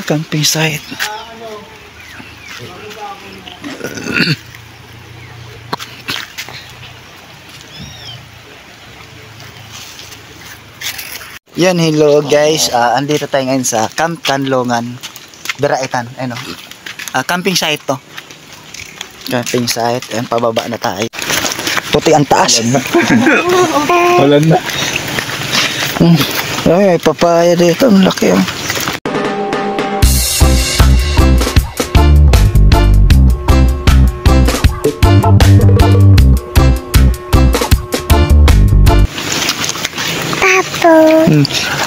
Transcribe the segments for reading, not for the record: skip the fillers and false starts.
Camping site. Yan, hello guys. Andito tayo ngayon sa Camp Kanlongan, Beraitan. Ano? Camping site to. Camping site. Ayan, pababa na tayo. Puti ang taas. Wala na. Ay, papaya dito. Ang laki oh.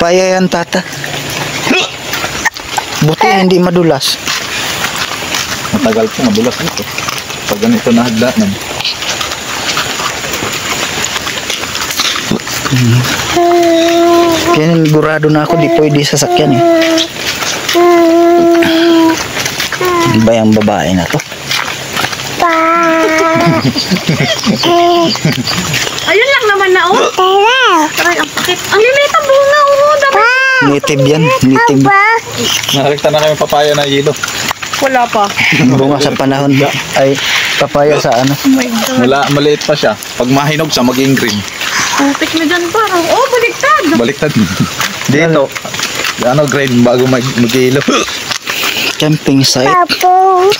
Paya yan, tata. Buti hindi madulas. Matagal po madulas nito. Pag ganito na hagdanan. Kaya nigurado na ako, di pwede sasakyan eh. Di ba yung babae na to? Ayun lang naman na oh. Aray, ang pakit. Ang lilit ang bunga oh. Dapat. Native yan, native. Narekta na kami papaya na yelo. Wala pa. Bunga sa panahon ba? Ay, papaya sa ano? Oh my God. Maliit pa siya. Pag mahinog siya, maging green. Putik na dyan parang. Oh, baliktad. Baliktad. Dito. Ano, green bago mag-yelo. Camping site. Tato.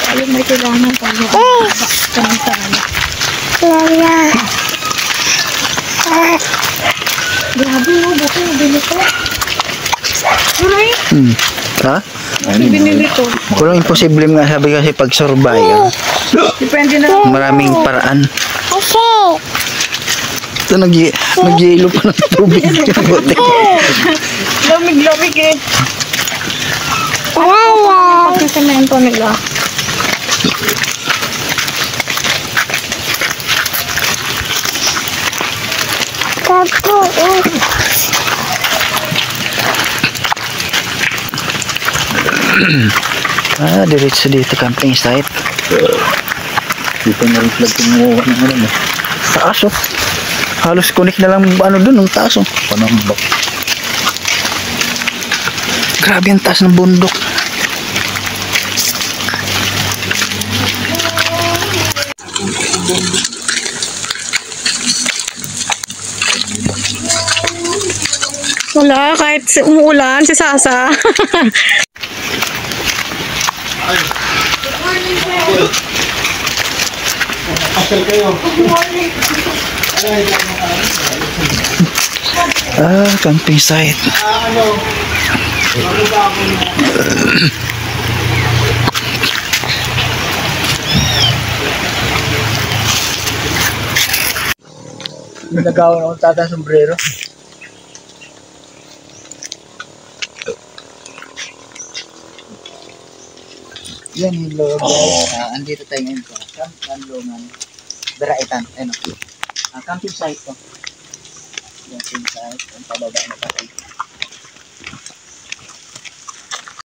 Ayun, may kailangan pa. Grabe mo, buti mo binito. Aray, Ha? binili ko. Walang imposible nga sabi kasi pag survive. Depende na. Maraming paraan. Ito nag-yelo pa ng tubig. Lamig-lamig eh. Pagkasemento nila. Diretso dito camping site. Dito na rin flag kumuha ng ano. Taas oh. Halos connect na lang ano dun, ang taas oh. Panambak. Grabe ang taas ng bundok. Wala, kahit umuulan si Sasa. Camping site. Nagawa na akong tata sombrero. Yan, hello guys. Andito tayo ngayon sa Camp Kanlongan, Beraitan. Ano? Camping site to. Camping site. Ang pababa na tayo.